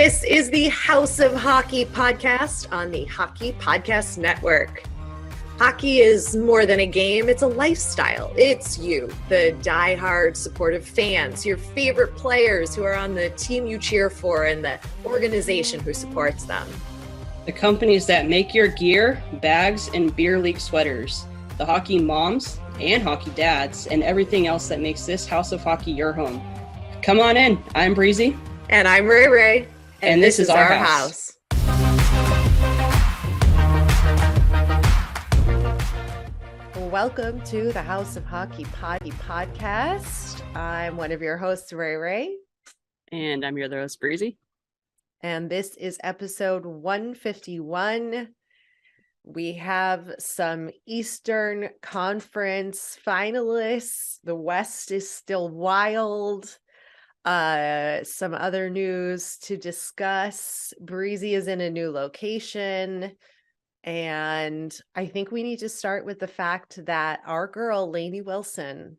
This is the House of Hockey podcast on the Hockey Podcast Network. Hockey is more than a game, it's a lifestyle. It's you, the diehard supportive fans, your favorite players who are on the team you cheer for, and the organization who supports them. The companies that make your gear, bags, and beer league sweaters. The hockey moms and hockey dads, and everything else that makes this House of Hockey your home. Come on in. I'm Breezy. And I'm Rae. And this is our house. Welcome to the House of Hockey podcast. I'm one of your hosts, Rae. And I'm your other host, Breezy. And this is episode 151. We have some Eastern Conference finalists. The West is still wild. Some other news to discuss. Breezy is in a new location. And I think we need to start with the fact that our girl, Lainey Wilson,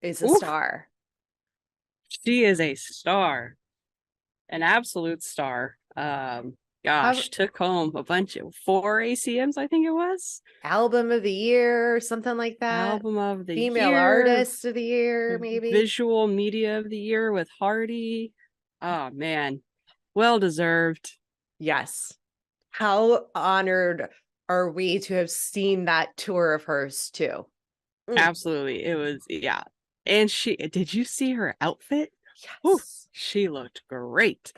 is a star. She is a star. An absolute star. Took home a bunch of 4 ACMs, I think it was. Album of the year, something like that. Album of the Female year. Artist of the year, maybe. Visual Media of the Year with Hardy. Oh, man. Well deserved. Yes. How honored are we to have seen that tour of hers, too? Absolutely. It was, yeah. And did you see her outfit? Yes. Ooh, she looked great.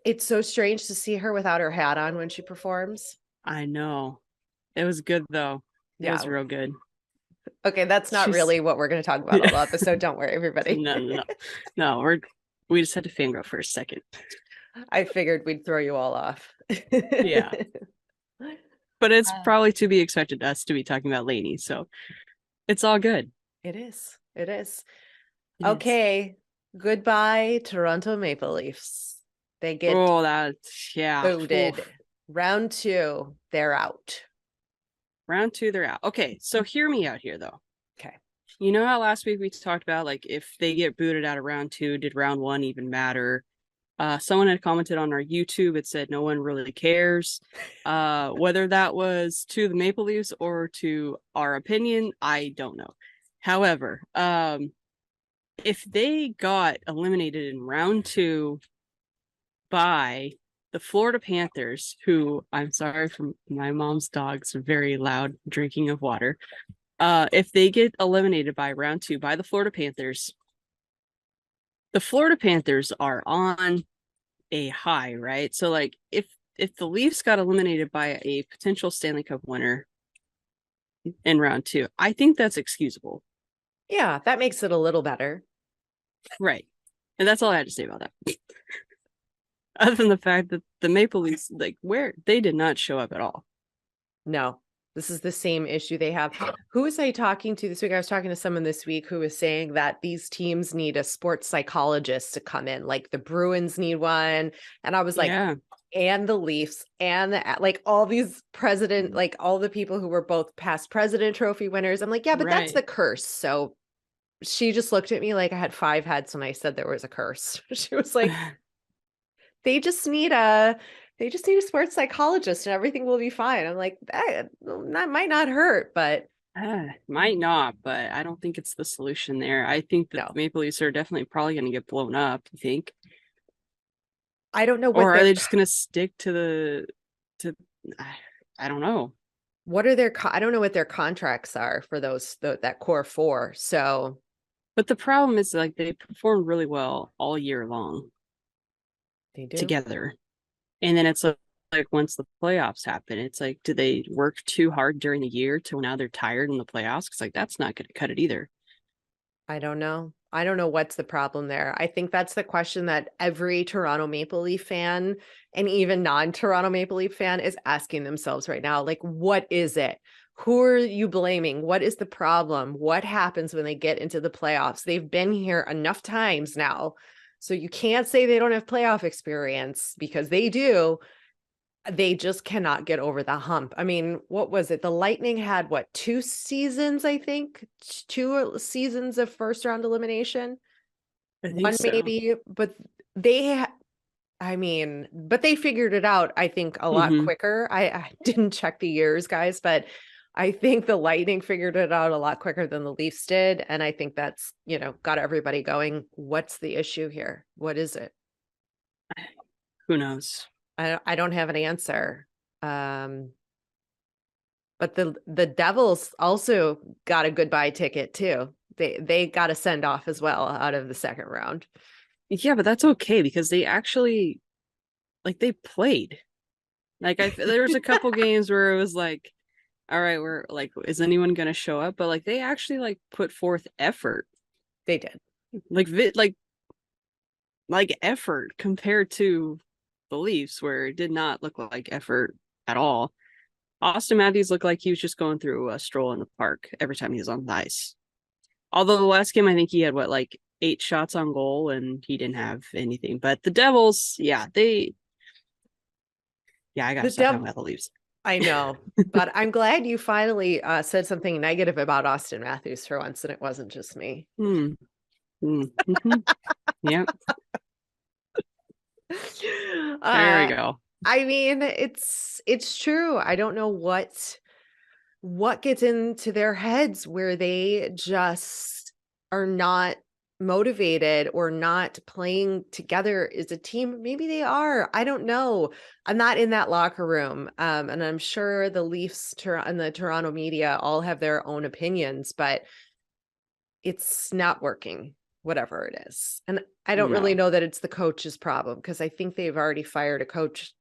It's so strange to see her without her hat on when she performs. I know. It was good, though. It was real good. Okay, that's not really what we're going to talk about on the episode. Don't worry, everybody. No, we just had to fangirl for a second. I figured we'd throw you all off. Yeah. But it's probably to be expected us to be talking about Lainey, so it's all good. It is. Okay. Goodbye, Toronto Maple Leafs. They get booted. Oof. Round 2, they're out. Round 2, they're out. Okay, so hear me out here, though. Okay. You know how last week we talked about, like, if they get booted out of round 2, did round 1 even matter? Someone had commented on our YouTube. It said no one really cares. Whether that was to the Maple Leafs or to our opinion, I don't know. However, if they got eliminated in round 2 by the Florida Panthers, who, I'm sorry for my mom's dog's very loud drinking of water. If they get eliminated by round 2 by the Florida Panthers are on a high, right? So, like, if the Leafs got eliminated by a potential Stanley Cup winner in round 2, I think that's excusable. Yeah, that makes it a little better. Right. And that's all I had to say about that. Other than the fact that the Maple Leafs, they did not show up at all. No, this is the same issue they have. Who was I talking to this week? I was talking to someone this week who was saying that these teams need a sports psychologist to come in. Like the Bruins need one. And I was like, and the Leafs and all these all the people who were both past President Trophy winners. I'm like, yeah, but that's the curse. So she just looked at me like I had 5 heads when I said there was a curse. She was like, they just need a sports psychologist and everything will be fine. I'm like, that might not hurt, but might not, but I don't think it's the solution there. I think that the Maple Leafs are definitely probably going to get blown up. You think? I don't know. Or are they just going to stick to I don't know. What are I don't know what their contracts are for that core 4. So, but the problem is they performed really well all year long. They do together, and then it's like once the playoffs happen, it's like, do they work too hard during the year till now they're tired in the playoffs? Because that's not going to cut it either. I don't know what's the problem there. I think that's the question that every Toronto Maple Leaf fan and even non-Toronto Maple Leaf fan is asking themselves right now. Like, what is it? Who are you blaming? What is the problem? What happens when they get into the playoffs? They've been here enough times now. So you can't say they don't have playoff experience, because they do. They just cannot get over the hump. I mean, what was it? The Lightning had 2 seasons, I think? 2 seasons of first round elimination? I think 1 so. maybe, but they I mean, but they figured it out, I think, a lot Mm-hmm. quicker. I didn't check the years, guys, but I think the Lightning figured it out a lot quicker than the Leafs did. And I think that's, got everybody going. What's the issue here? What is it? Who knows? I don't have an answer. Um, but the Devils also got a goodbye ticket too. They got a send off as well out of the second round. Yeah, but that's okay because they actually like they played. Like there was a couple games where it was like, all right, we're like, is anyone gonna show up? But like they actually like put forth effort. They did. Like like effort compared to the Leafs, where it did not look like effort at all. Austin Matthews looked like he was just going through a stroll in the park every time he was on the ice. Although the last game, I think he had like 8 shots on goal and he didn't have anything. But the Devils, yeah, I gotta The stop talking Dev about the Leafs. I know, but I'm glad you finally said something negative about Austin Matthews for once, and it wasn't just me. Hmm. Mm-hmm. Yeah. There we go. I mean, it's true. I don't know what gets into their heads where they just are not motivated or not playing together as a team. Maybe they are. I don't know. I'm not in that locker room. And I'm sure the Leafs and the Toronto media all have their own opinions, but it's not working, whatever it is. And I don't really No. know that it's the coach's problem because I think they've already fired a coach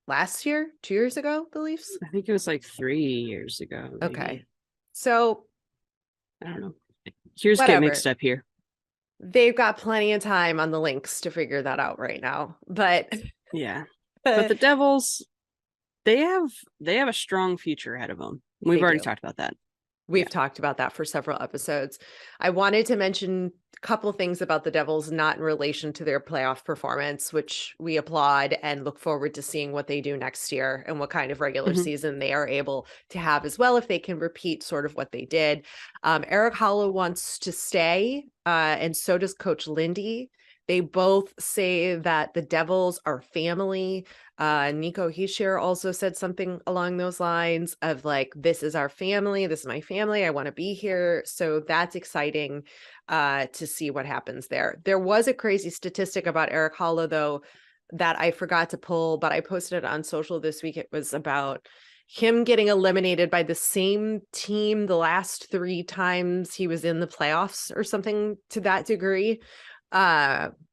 last year, 2 years ago, the Leafs. I think it was like 3 years ago, maybe. Okay. So I don't know. Here's get whatever. mixed up here. They've got plenty of time on the links to figure that out right now. But Yeah. But the Devils, they have a strong future ahead of them. We've already talked about that. We've talked about that for several episodes. I wanted to mention a couple things about the Devils, not in relation to their playoff performance, which we applaud and look forward to seeing what they do next year and what kind of regular season they are able to have as well, if they can repeat sort of what they did. Eric Holla wants to stay, and so does Coach Lindy. They both say that the Devils are family. Nico Hischier also said something along those lines of like, this is our family. This is my family. I want to be here. So that's exciting to see what happens there. There was a crazy statistic about Eric Holla, though, that I forgot to pull, but I posted it on social this week. It was about him getting eliminated by the same team the last 3 times he was in the playoffs or something to that degree.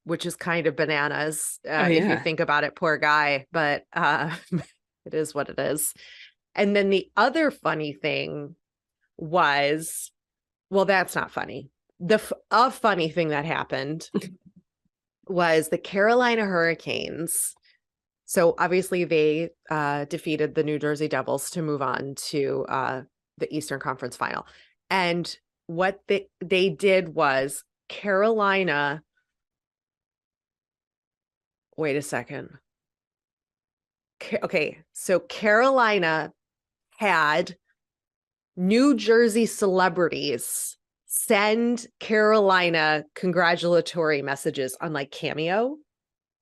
Which is kind of bananas if you think about it, poor guy, but it is what it is. And then the other funny thing was, well, that's not funny. A funny thing that happened was the Carolina Hurricanes. So obviously they defeated the New Jersey Devils to move on to the Eastern Conference Final. And what they did was Carolina. Wait a second. Okay, so Carolina had New Jersey celebrities send Carolina congratulatory messages on like Cameo.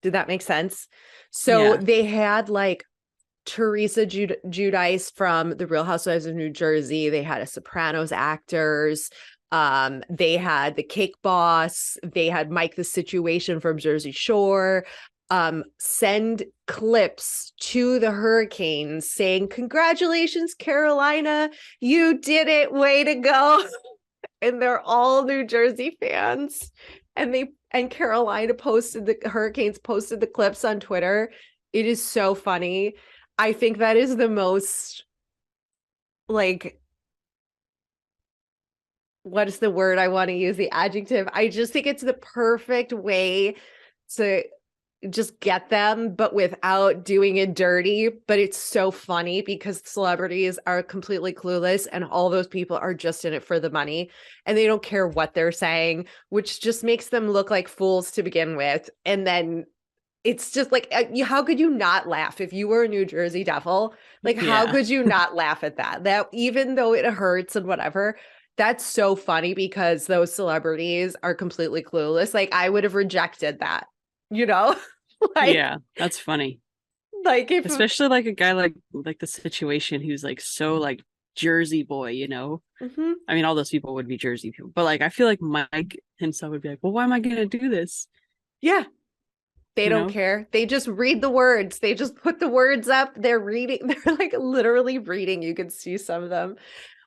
Did that make sense? So they had like Teresa Giudice from The Real Housewives of New Jersey. They had a Sopranos actors. They had the Cake Boss. They had Mike the Situation from Jersey Shore. Send clips to the Hurricanes saying, "Congratulations, Carolina, you did it, way to go." And they're all New Jersey fans. And Carolina the Hurricanes posted the clips on Twitter. It is so funny. I think that is the most, like, what is the word I want to use? The adjective. I just think it's the perfect way to just get them, but without doing it dirty. But it's so funny because celebrities are completely clueless and all those people are just in it for the money and they don't care what they're saying, which just makes them look like fools to begin with. And then it's just like, how could you not laugh if you were a New Jersey Devil? Like, how could you not laugh at that? That even though it hurts and whatever, that's so funny because those celebrities are completely clueless. Like, I would have rejected that, you know? Like, Yeah, that's funny. like if Especially like a guy like the situation who's like so like Jersey boy, you know. Mhm. I mean, all those people would be Jersey people, but like I feel like Mike himself would be like, well, why am I gonna do this? Yeah, they You don't know, care. They just read the words. They just put the words up. They're reading. They're like literally reading. You can see some of them.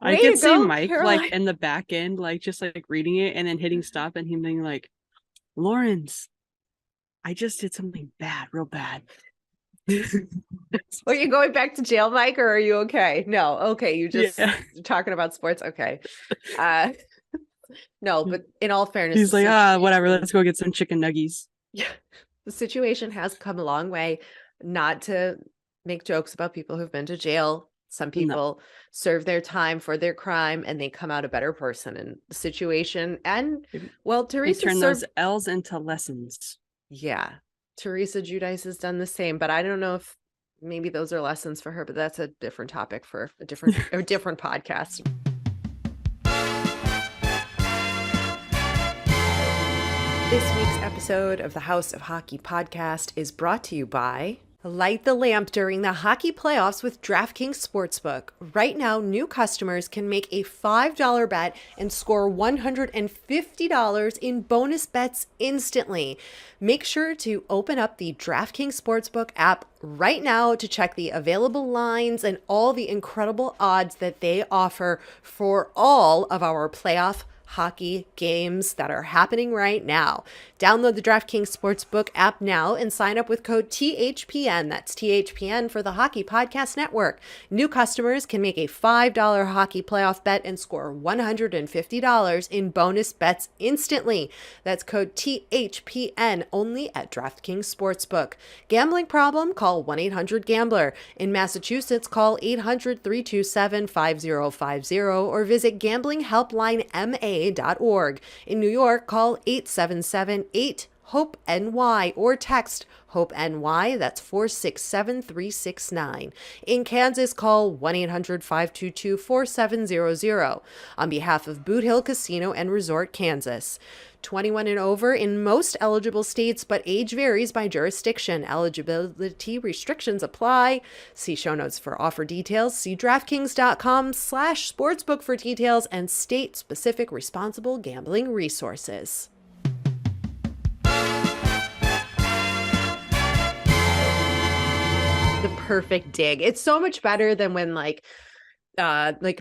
I Way to could see go, Mike like Caroline. in the back end, like just like reading it and then hitting stop and him being like, Lawrence, I just did something bad, real bad. Are you going back to jail, Mike, or are you okay? No, okay. You just Yeah. talking about sports. Okay. Uh no, but in all fairness, He's the like, whatever, situation, let's go get some chicken nuggies. yeah, the situation has come a long way. Not to make jokes about people who've been to jail. Some No, people serve their time for their crime and they come out a better person in the situation. And well, they Teresa turn those served, L's into lessons. yeah, Teresa Giudice has done the same, but I don't know if maybe those are lessons for her, but that's a different topic for a different podcast. This week's episode of the House of Hockey podcast is brought to you by Light the Lamp during the hockey playoffs with DraftKings Sportsbook. Right now, new customers can make a $5 bet and score $150 in bonus bets instantly. Make sure to open up the DraftKings Sportsbook app right now to check the available lines and all the incredible odds that they offer for all of our playoff hockey games that are happening right now. Download the DraftKings Sportsbook app now and sign up with code THPN. That's THPN for the Hockey Podcast Network. New customers can make a $5 hockey playoff bet and score $150 in bonus bets instantly. That's code THPN only at DraftKings Sportsbook. Gambling problem? Call 1-800-GAMBLER. In Massachusetts, call 800-327-5050 or visit gamblinghelplinema.org. In New York, call 877-8-HOPE-NY or text HOPE-NY, that's 467-369. In Kansas, call 1-800-522-4700. On behalf of Boot Hill Casino and Resort, Kansas. 21 and over in most eligible states, but age varies by jurisdiction. Eligibility restrictions apply. See show notes for offer details. See DraftKings.com/sportsbook for details and state-specific responsible gambling resources. The perfect dig. It's so much better than when like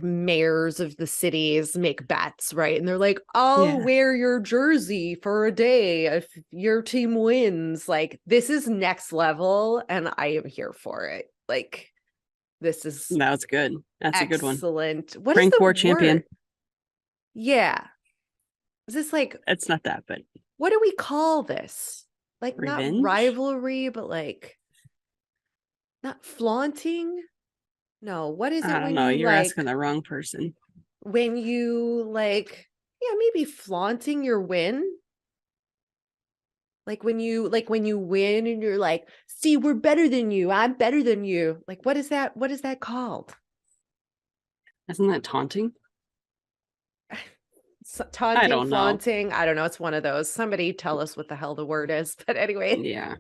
mayors of the cities make bets, right? And they're like, I'll wear your jersey for a day if your team wins. Like, this is next level and I am here for it. Like, this is That was good. That's excellent. a good one. What Frank is the War word? champion. Yeah. Is this like, It's not that, but what do we call this? Like revenge? Not rivalry, but like not flaunting. No, what is it I don't when know. you You're like asking the wrong person. when you like, yeah, maybe flaunting your win? Like when you win and you're like, see, we're better than you. I'm better than you. Like, what is that? What is that called? Isn't that taunting? Taunting, I don't know. flaunting. I don't know. It's one of those. Somebody tell us what the hell the word is. But anyway, Yeah.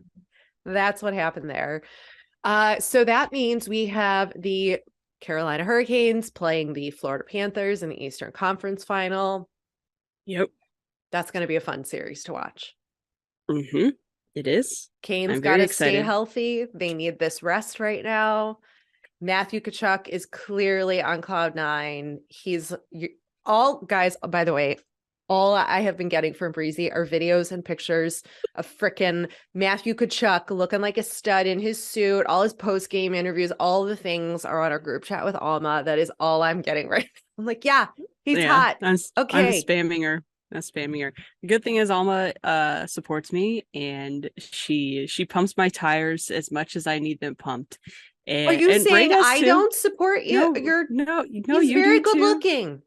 that's what happened there. So that means we have the Carolina Hurricanes playing the Florida Panthers in the Eastern Conference Final. Yep. That's going to be a fun series to watch. Mm-hmm. It is. Canes got to stay healthy. They need this rest right now. Matthew Tkachuk is clearly on cloud nine. He's all guys, by the way, all I have been getting from Breezy are videos and pictures of frickin' Matthew Tkachuk looking like a stud in his suit. All his post-game interviews, all the things are on our group chat with Alma. That is all I'm getting right now. I'm like, yeah, he's hot. I'm spamming her. The good thing is Alma supports me and she pumps my tires as much as I need them pumped. And, are you saying I don't support you? No, he's you very do good too. looking.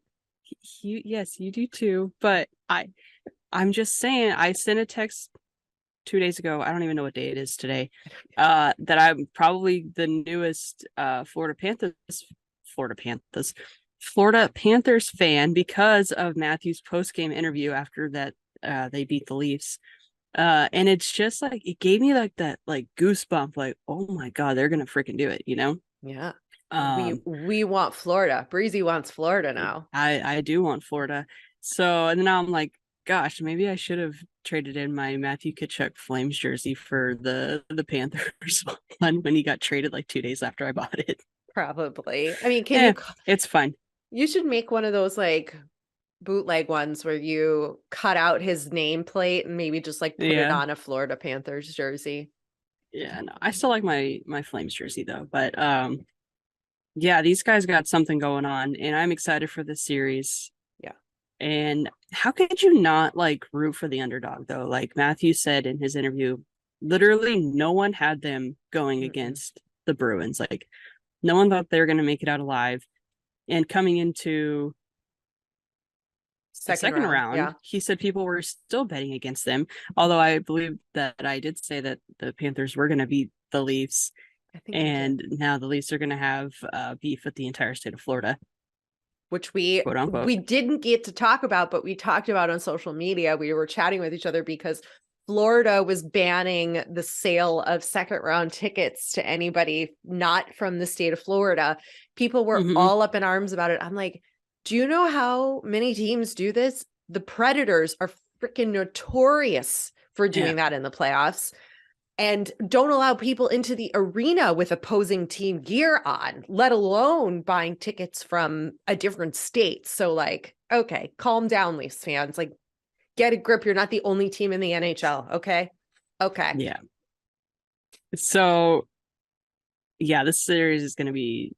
Yes, you do too. But I'm just saying, I sent a text 2 days ago. I don't even know what day it is today. That I'm probably the newest Florida Panthers fan because of Matthew's post-game interview after that they beat the Leafs. And it's just like it gave me like that like goosebump, like, oh my God, they're gonna freaking do it, you know? Yeah. Um, We want Florida. Breezy wants Florida now. I do want Florida. So and then now I'm like, gosh, maybe I should have traded in my Matthew Tkachuk Flames jersey for the Panthers one when he got traded like 2 days after I bought it. Probably. I mean, can Eh, you it's fine. you should make one of those like bootleg ones where you cut out his nameplate and maybe just like put it Yeah. on a Florida Panthers jersey. Yeah, no. I still like my Flames jersey though, but yeah, these guys got something going on and I'm excited for this series. Yeah. And how could you not like root for the underdog though? Like Matthew said in his interview, literally no one had them going Mm-mm. against the Bruins. Like no one thought they were going to make it out alive. And coming into the Second second round. round, Yeah. he said people were still betting against them. Although I believe that I did say that the Panthers were going to beat the Leafs. I think you did. And now the Leafs are going to have beef with the entire state of Florida, Which quote unquote. we didn't get to talk about, but we talked about on social media. We were chatting with each other because Florida was banning the sale of second round tickets to anybody not from the state of Florida. People were Mm-hmm. all up in arms about it. I'm like, do you know how many teams do this? The Predators are freaking notorious for Yeah. doing that in the playoffs and don't allow people into the arena with opposing team gear on, let alone buying tickets from a different state. So like, okay, calm down, Leafs fans. Like, get a grip. You're not the only team in the NHL. Okay. Okay. Yeah. So yeah, this series is going to be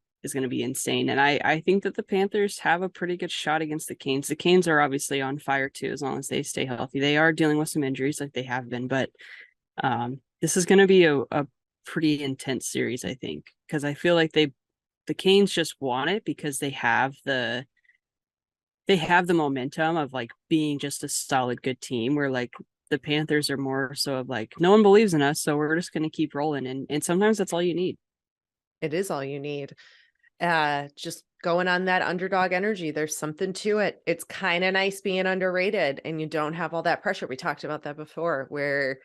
insane. And I think that the Panthers have a pretty good shot against the Canes. The Canes are obviously on fire too, as long as they stay healthy. They are dealing with some injuries like they have been, but this is going to be a pretty intense series, I think, because I feel like the Canes just want it because they have the momentum of like being just a solid good team where like the Panthers are more so of like no one believes in us, so we're just going to keep rolling, and sometimes that's all you need. It is all you need. Just going on that underdog energy. There's something to it. It's kind of nice being underrated and you don't have all that pressure. We talked about that before, where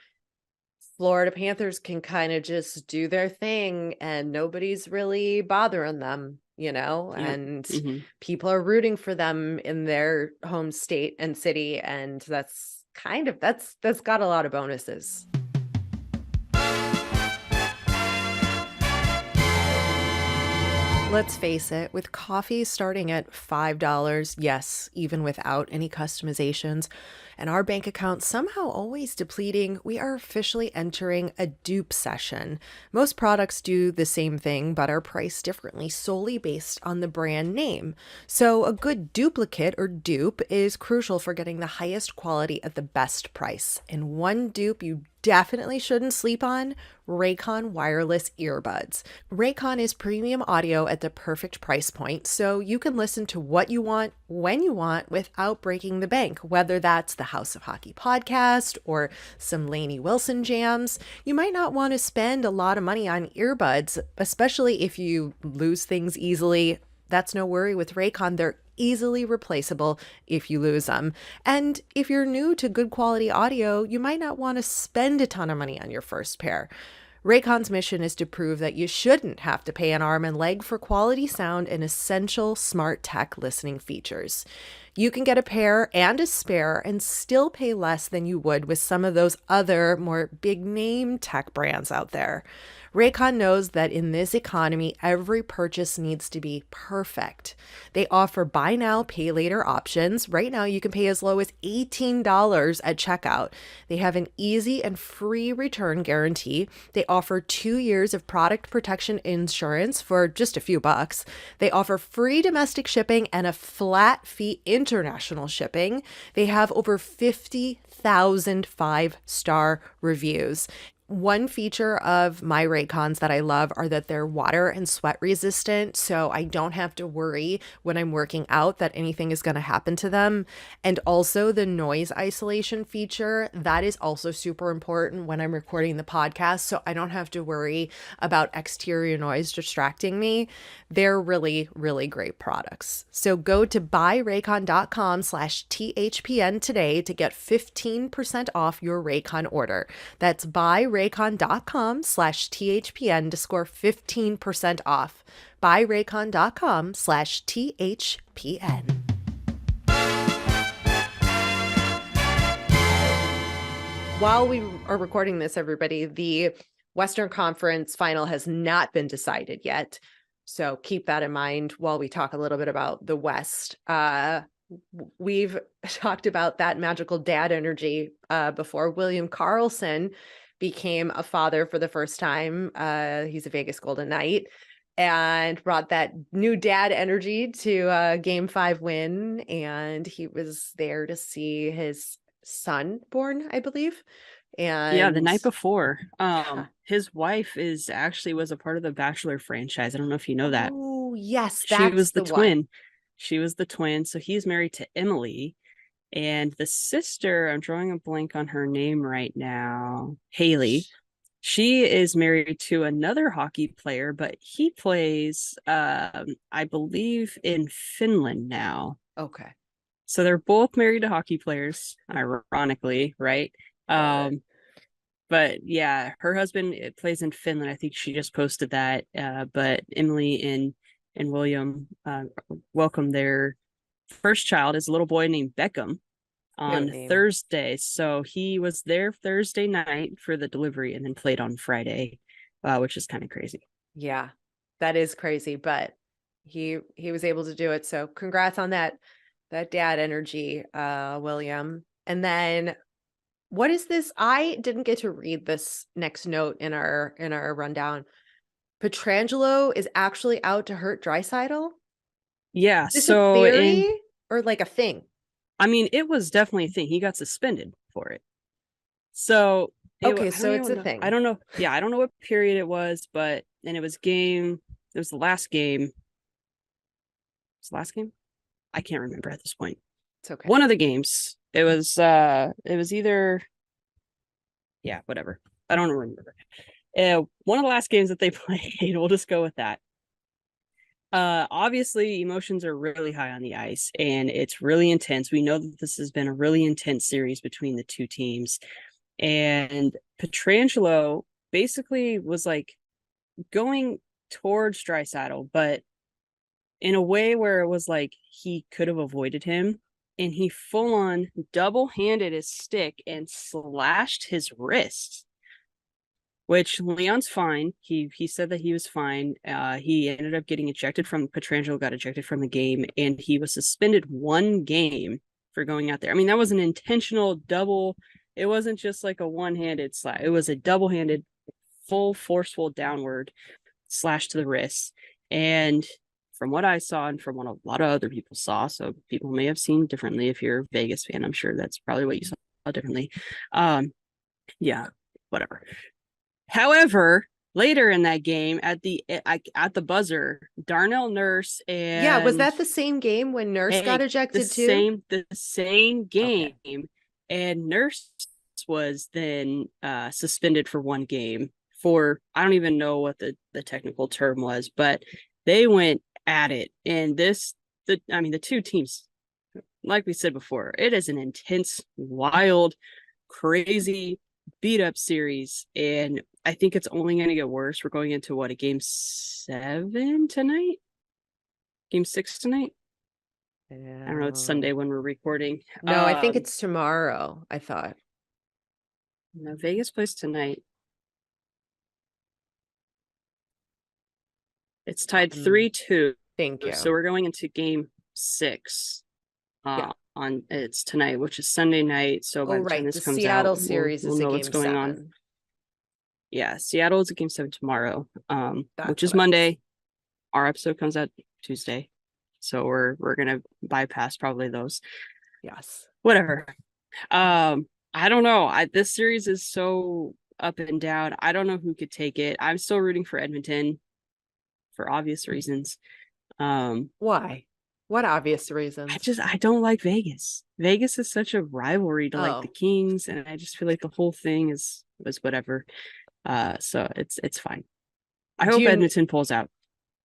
Florida Panthers can kind of just do their thing and nobody's really bothering them, Yep. and Mm-hmm. people are rooting for them in their home state and city. And that's got a lot of bonuses. Let's face it, with coffee starting at $5, yes, even without any customizations, and our bank account somehow always depleting, we are officially entering a dupe session. Most products do the same thing, but are priced differently solely based on the brand name. So a good duplicate or dupe is crucial for getting the highest quality at the best price. And one dupe you definitely shouldn't sleep on: Raycon wireless earbuds. Raycon is premium audio at the perfect price point, so you can listen to what you want, when you want, without breaking the bank, whether that's the House of Hockey podcast or some Lainey Wilson jams. You might not want to spend a lot of money on earbuds, especially if you lose things easily. That's no worry with Raycon. They're easily replaceable if you lose them. And if you're new to good quality audio, you might not want to spend a ton of money on your first pair. Raycon's mission is to prove that you shouldn't have to pay an arm and leg for quality sound and essential smart tech listening features. You can get a pair and a spare and still pay less than you would with some of those other more big name tech brands out there. Raycon knows that in this economy, every purchase needs to be perfect. They offer buy now, pay later options. Right now, you can pay as low as $18 at checkout. They have an easy and free return guarantee. They offer 2 years of product protection insurance for just a few bucks. They offer free domestic shipping and a flat fee international shipping. They have over 50,000 five-star reviews. one feature of my Raycons that I love are that they're water and sweat resistant, so I don't have to worry when I'm working out that anything is going to happen to them. And also the noise isolation feature, that is also super important when I'm recording the podcast, so I don't have to worry about exterior noise distracting me. They're really, really great products. So go to buyraycon.com/THPN today to get 15% off your Raycon order. That's buyraycon.com/THPN to score 15% off. Buyraycon.com/THPN. While we are recording this, everybody, the Western Conference final has not been decided yet. So keep that in mind while we talk a little bit about the West. We've talked about that magical dad energy before. William Karlsson became a father for the first time. He's a Vegas Golden Knight and brought that new dad energy to a Game 5 win. And he was there to see his son born, I believe. Yeah, the And night before. His wife was a part of the Bachelor franchise. I don't know if you know that. oh, yes, She was that's the the one. twin. She was the twin. So he's married to Emily. And the sister, I'm drawing a blank on her name right now, Haley. She is married to another hockey player, but he plays, I believe, in Finland now. Okay. So they're both married to hockey players, ironically, right? But yeah, her husband plays in Finland. I think she just posted that. But Emily and William welcomed their first child as a little boy named Beckham on Thursday. So he was there Thursday night for the delivery and then played on Friday, which is kind of crazy. Yeah, that is crazy, but he was able to do it. So congrats on that dad energy, William. And then what is this? I didn't get to read this next note in our rundown. Pietrangelo is actually out to hurt Draisaitl? Yeah, Is this so a theory or like a thing? I mean, it was definitely a thing. He got suspended for it. So okay, so it's a thing. I don't know. Yeah, I don't know what period it was, but and it was the last game. It was the last game? I can't remember at this point. It's okay. One of the games. It was either, yeah, whatever. I don't remember. One of the last games that they played. We'll just go with that. Obviously emotions are really high on the ice and it's really intense. We know that this has been a really intense series between the two teams. And Pietrangelo basically was like going towards Draisaitl, but in a way where it was like he could have avoided him. And he full on double-handed his stick and slashed his wrist, which Leon's fine. He said that he was fine. He ended up getting ejected from Pietrangelo, got ejected from the game, and he was suspended 1 game for going out there. I mean, that was an intentional double. It wasn't just like a one-handed slash. It was a double-handed, full forceful downward slash to the wrist. And from what I saw and from what a lot of other people saw, so people may have seen differently. If you're a Vegas fan, I'm sure that's probably what you saw differently. Yeah, whatever. However, later in that game, at the buzzer, Darnell Nurse and was that the same game when Nurse got ejected too? The same game, okay. And Nurse was then suspended for 1 game for, I don't even know what the technical term was, but they went at it. And the two teams, like we said before, it is an intense, wild, crazy, beat up series. And I think it's only going to get worse. We're going into a game 7 tonight? Game 6 tonight? I don't know. It's Sunday when we're recording. No, I think it's tomorrow, I thought. No, Vegas plays tonight. It's tied 3-2. Thank you. So we're going into game 6. It's tonight, which is Sunday night. So by the time this comes Seattle out, series we'll is know a game what's going 7. on. Yeah, Seattle is a game 7 tomorrow, which is what Monday. Our episode comes out Tuesday, so we're gonna bypass probably those. Yes. Whatever. I don't know. This series is so up and down. I don't know who could take it. I'm still rooting for Edmonton for obvious reasons. Why? What obvious reasons? I don't like Vegas. Vegas is such a rivalry to like the Oh, Kings, and I just feel like the whole thing was whatever. So it's fine. I do hope you Edmonton pulls out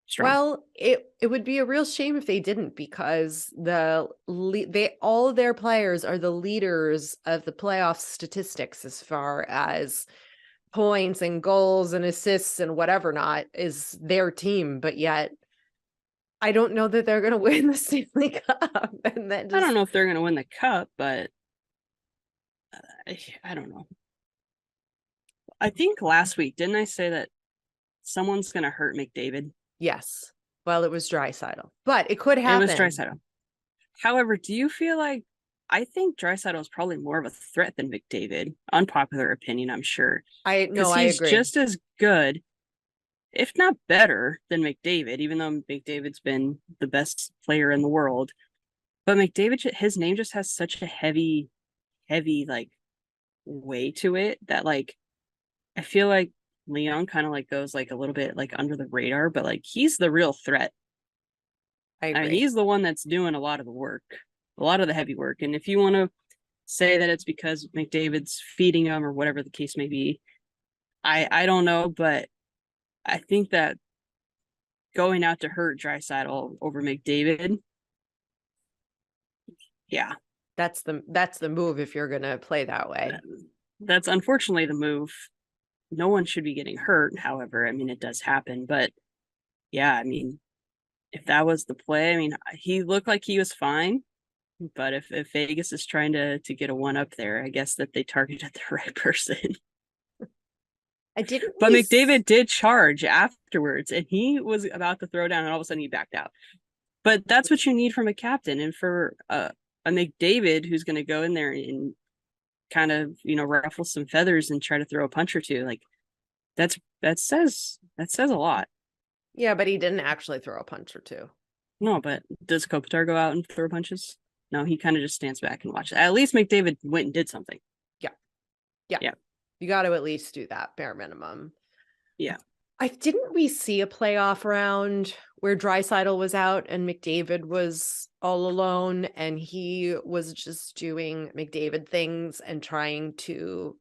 strong. well, it would be a real shame if they didn't, because they all of their players are the leaders of the playoff statistics as far as points and goals and assists and whatever not is their team, but yet I don't know that they're going to win the Stanley Cup. And that I don't just know if they're going to win the cup, but I don't know. I think last week, didn't I say that someone's going to hurt McDavid? yes. Well, it was Draisaitl, but it could It was happen. Draisaitl. However, do you feel like I think Draisaitl is probably more of a threat than McDavid? Unpopular opinion, I'm sure, because I he's agree. just as good, if not better, than McDavid. Even though McDavid's been the best player in the world, but McDavid, his name just has such a heavy like way to it that like I feel like Leon kind of like goes like a little bit like under the radar, but like he's the real threat. I I mean, agree. he's the one that's doing a lot of the work, a lot of the heavy work. And if you want to say that it's because McDavid's feeding him or whatever the case may be, I don't know, but I think that going out to hurt Draisaitl over McDavid, yeah, That's the move if you're going to play that way. that's unfortunately the move. No one should be getting hurt. However, I mean, it does happen, but yeah, I mean, if that was the play, I mean, he looked like he was fine. But if Vegas is trying to get a one up there, I guess that they targeted the right person. I didn't But we McDavid did charge afterwards, and he was about to throw down, and all of a sudden he backed out. But that's what you need from a captain, and for a McDavid who's going to go in there and kind of ruffle some feathers and try to throw a punch or two, like that says a lot. Yeah, but he didn't actually throw a punch or two. No, but does Kopitar go out and throw punches? No, he kind of just stands back and watches. At least McDavid went and did something. Yeah. You got to at least do that bare minimum. Yeah. Didn't we see a playoff round where Draisaitl was out and McDavid was all alone, and he was just doing McDavid things and trying to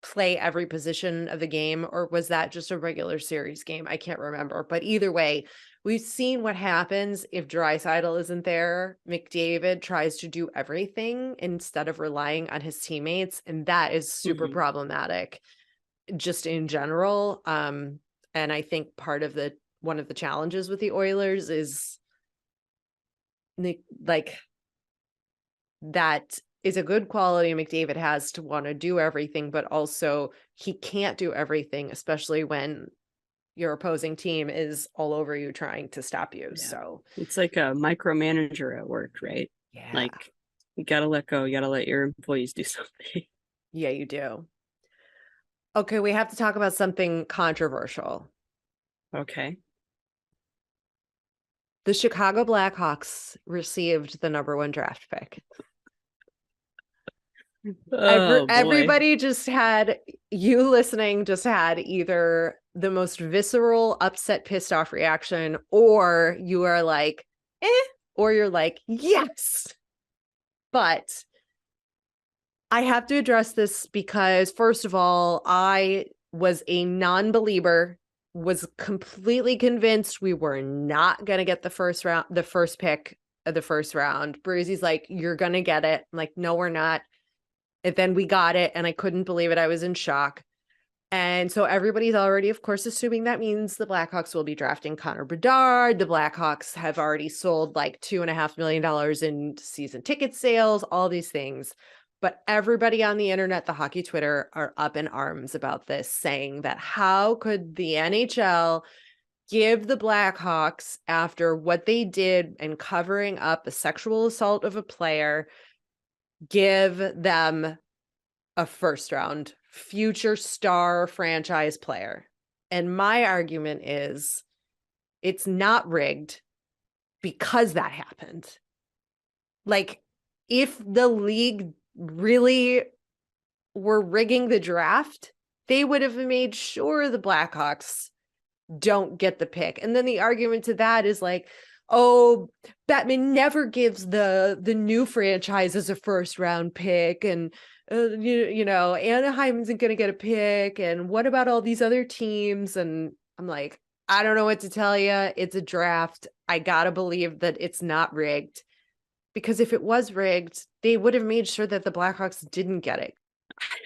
play every position of the game? Or was that just a regular series game? I can't remember. But either way, we've seen what happens if Draisaitl isn't there. McDavid tries to do everything instead of relying on his teammates, and that is super problematic just in general. And I think one of the challenges with the Oilers is like that is a good quality McDavid has to want to do everything, but also he can't do everything, especially when your opposing team is all over you trying to stop you. Yeah. So it's like a micromanager at work, right? yeah, like you gotta let go, you gotta let your employees do something. Yeah, you do. Okay, we have to talk about something controversial. Okay. The Chicago Blackhawks received the number 1 draft pick. Everybody just had, you listening just had either the most visceral, upset, pissed off reaction, or you are like, or you're like, yes. But I have to address this because, first of all, I was a non-believer, was completely convinced we were not going to get the first pick of the first round. Breezy's like, you're going to get it. I'm like, no, we're not. And then we got it, and I couldn't believe it. I was in shock. And so everybody's already, of course, assuming that means the Blackhawks will be drafting Connor Bedard. The Blackhawks have already sold like $2.5 million in season ticket sales, all these things. But everybody on the internet, the hockey Twitter, are up in arms about this, saying that how could the NHL give the Blackhawks, after what they did and covering up a sexual assault of a player, give them a first round future star franchise player? And my argument is it's not rigged because that happened. Like, if the league really were rigging the draft, they would have made sure the Blackhawks don't get the pick. And then the argument to that is like, oh, Batman never gives the new franchises a first round pick, and you know, Anaheim isn't going to get a pick, and what about all these other teams? And I'm like, I don't know what to tell you. It's a draft. I gotta believe that it's not rigged, because if it was rigged, they would have made sure that the Blackhawks didn't get it.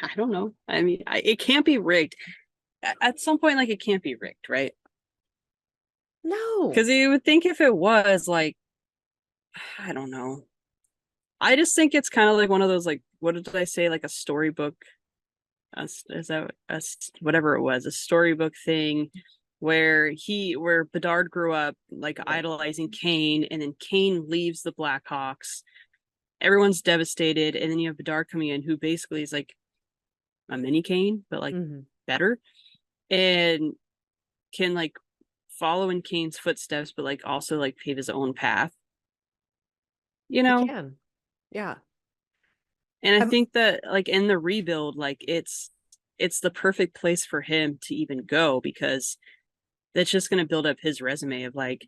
I don't know. I mean, it can't be rigged. At some point, like, it can't be rigged, right? No, Because you would think if it was, like, I don't know. I just think it's kind of like one of those, like, what did I say? Like a storybook. Is that whatever it was, a storybook thing where Bedard grew up like idolizing Kane, and then Kane leaves the Blackhawks. Everyone's devastated, and then you have Bedard coming in, who basically is like a mini Kane, but like better, and can like follow in Kane's footsteps, but like also like pave his own path. You know, he can. Yeah. and I think that like in the rebuild, like it's the perfect place for him to even go, because that's just going to build up his resume of like,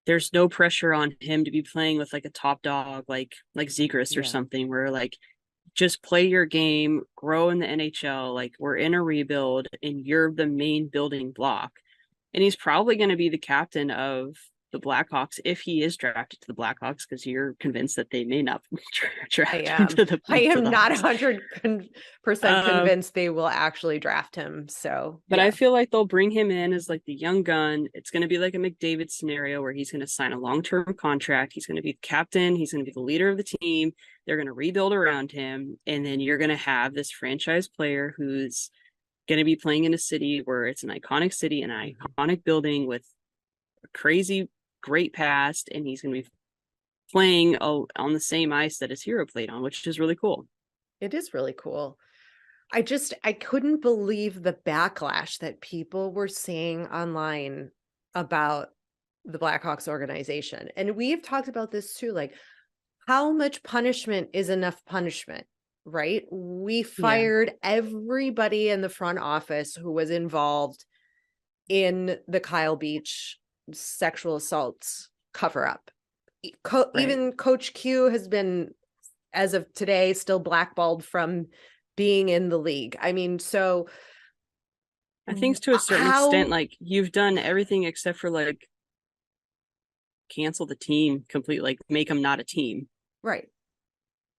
there's no pressure on him to be playing with like a top dog, like Zegras or something, where like, just play your game, grow in the NHL. Like, we're in a rebuild and you're the main building block. And he's probably going to be the captain of the Blackhawks if he is drafted to the Blackhawks, because you're convinced that they may not draft him to the I am not Hawks. 100% convinced they will actually draft him. So, but I feel like they'll bring him in as like the young gun. It's going to be like a McDavid scenario where he's going to sign a long-term contract. He's going to be the captain. He's going to be the leader of the team. They're going to rebuild around him. And then you're going to have this franchise player who's going to be playing in a city where it's an iconic city, an iconic building with a crazy, great past. And he's going to be playing on the same ice that his hero played on, which is really cool. It is really cool. I couldn't believe the backlash that people were saying online about the Blackhawks organization. And we've talked about this too, like, how much punishment is enough punishment, right? We fired everybody in the front office who was involved in the Kyle Beach sexual assaults cover up. Even Coach Q has been, as of today, still blackballed from being in the league. I mean, so I think to a certain extent, like, you've done everything except for like cancel the team completely, like make them not a team. Right.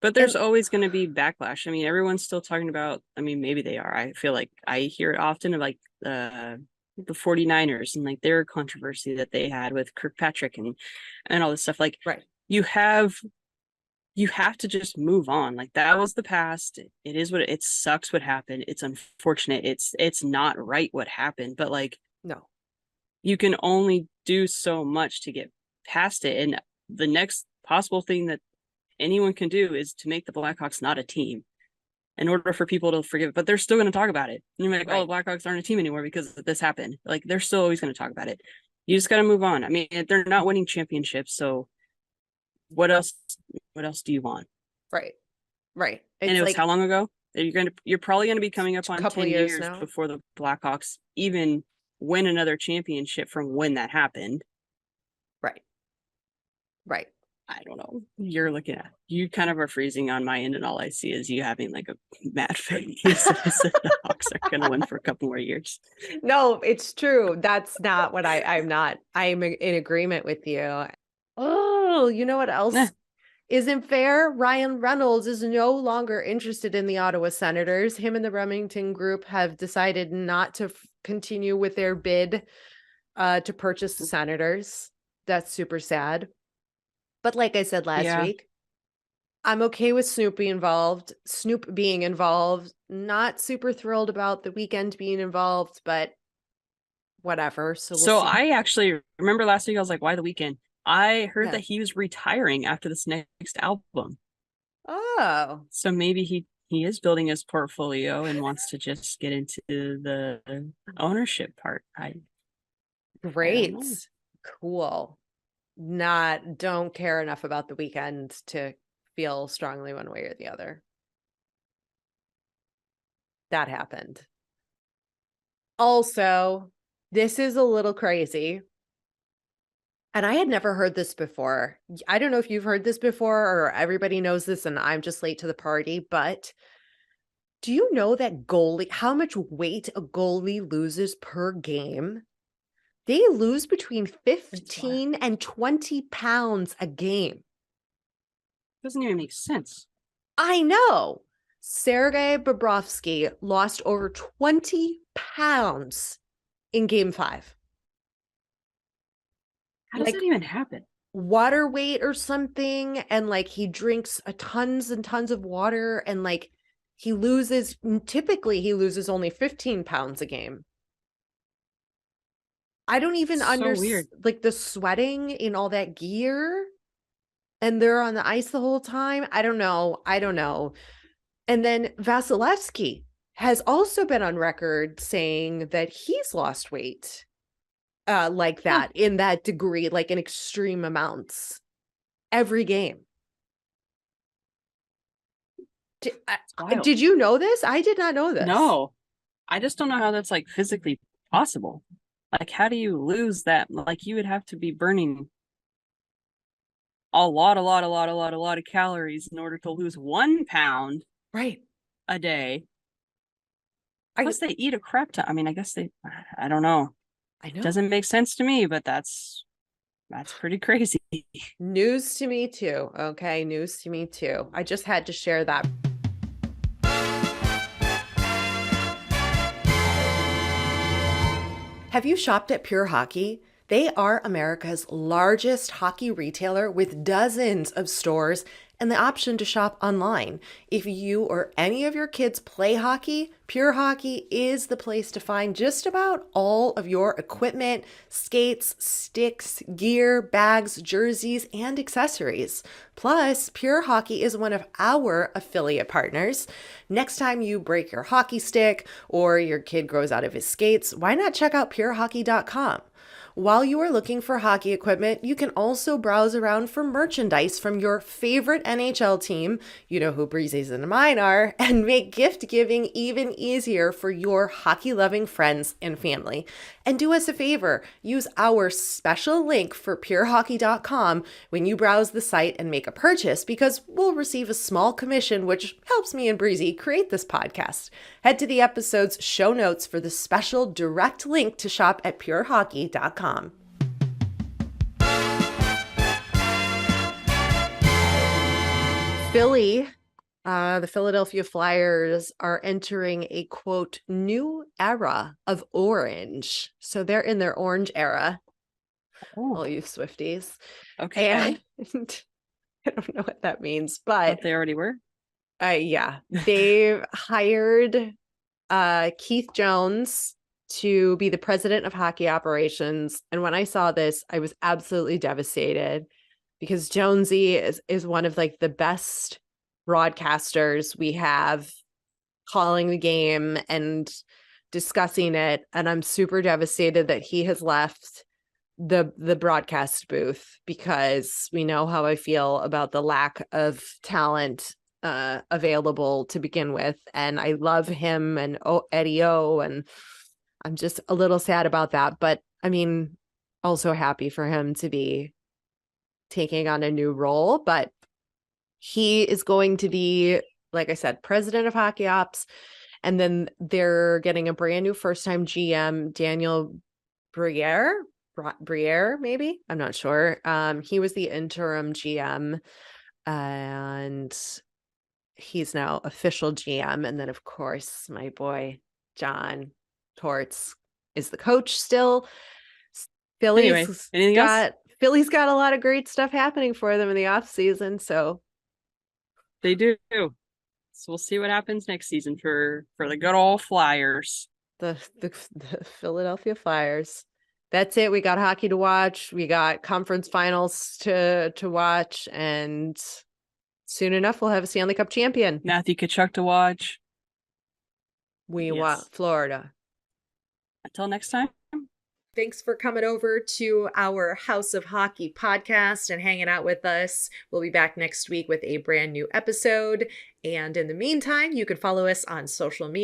But there's always going to be backlash. I mean, everyone's still talking about, I mean, maybe they are. I feel like I hear it often of like the 49ers and like their controversy that they had with Kirkpatrick and all this stuff. Like, you have to just move on. Like, that was the past. It is what it sucks what happened. It's unfortunate. It's not right what happened, but like, no, you can only do so much to get past it. And the next possible thing that anyone can do is to make the Blackhawks not a team in order for people to forgive it. But they're still going to talk about it. And you're like, oh, the Blackhawks aren't a team anymore because this happened. Like, they're still always going to talk about it. You just got to move on. I mean, they're not winning championships, so what else do you want? Right. It's, and it was like, how long ago? You're probably going to be coming up on 10 years now before the Blackhawks even win another championship from when that happened. Right. I don't know. You kind of are freezing on my end, and all I see is you having like a mad face. The Hawks are going to win for a couple more years. No, it's true. That's not what I'm not. I'm in agreement with you. Oh, you know what else isn't fair? Ryan Reynolds is no longer interested in the Ottawa Senators. Him and the Remington Group have decided not to continue with their bid to purchase the Senators. That's super sad. But like I said last week, I'm okay with Snoop being involved. Not super thrilled about the Weekend being involved, but whatever. So we'll see. I actually remember last week, I was like, why the Weekend? I heard that he was retiring after this next album. Oh. So maybe he is building his portfolio and wants to just get into the ownership part. Great. Cool. Don't care enough about the Weekend to feel strongly one way or the other. That happened. Also, this is a little crazy. And I had never heard this before. I don't know if you've heard this before or everybody knows this and I'm just late to the party, but do you know that how much weight a goalie loses per game? They lose between 15 and 20 pounds a game. Doesn't even make sense. I know. Sergei Bobrovsky lost over 20 pounds in game 5. How does that even happen? Water weight or something, and like he drinks tons and tons of water, and like typically he loses only 15 pounds a game. I don't even understand, like the sweating in all that gear, and they're on the ice the whole time. I don't know. And then Vasilevsky has also been on record saying that he's lost weight like that, in that degree, like in extreme amounts every game. Did you know this? I did not know this. No, I just don't know how that's like physically possible. Like, how do you lose that? Like, you would have to be burning a lot of calories in order to lose 1 pound a day. Plus, they eat a crap ton. I mean, I guess I don't know. I know. Doesn't make sense to me, but that's pretty crazy. News to me too. Okay, news to me too. I just had to share that. Have you shopped at Pure Hockey? They are America's largest hockey retailer with dozens of stores and the option to shop online. If you or any of your kids play hockey, Pure Hockey is the place to find just about all of your equipment, skates, sticks, gear, bags, jerseys, and accessories. Plus, Pure Hockey is one of our affiliate partners. Next time you break your hockey stick or your kid grows out of his skates, why not check out purehockey.com? While you are looking for hockey equipment, you can also browse around for merchandise from your favorite NHL team, you know who Breezy's and mine are, and make gift giving even easier for your hockey-loving friends and family. And do us a favor, use our special link for purehockey.com when you browse the site and make a purchase, because we'll receive a small commission, which helps me and Breezy create this podcast. Head to the episode's show notes for the special direct link to shop at purehockey.com. Philly, the Philadelphia Flyers are entering a quote new era of orange. So they're in their orange era. All you Swifties. Okay. And I don't know what that means, but they already were. Yeah, they've hired Keith Jones to be the president of hockey operations. And when I saw this, I was absolutely devastated, because Jonesy is one of like the best broadcasters we have, calling the game and discussing it. And I'm super devastated that he has left the broadcast booth, because we know how I feel about the lack of talent available to begin with. And I love him and Eddie O, and I'm just a little sad about that. But I mean, also happy for him to be taking on a new role. But he is going to be, like I said, president of hockey ops. And then they're getting a brand new first-time GM, Daniel Briere, maybe? I'm not sure. He was the interim GM, and he's now official GM. And then, of course, my boy, John Torts, is the coach still. Philly's got a lot of great stuff happening for them in the off season. So they do. So we'll see what happens next season for the good old Flyers. The Philadelphia Flyers. That's it. We got hockey to watch. We got conference finals to watch, and soon enough we'll have a Stanley Cup champion. Matthew Tkachuk to watch. We want Florida. Until next time. Thanks for coming over to our House of Hockey podcast and hanging out with us. We'll be back next week with a brand new episode. And in the meantime, you can follow us on social media.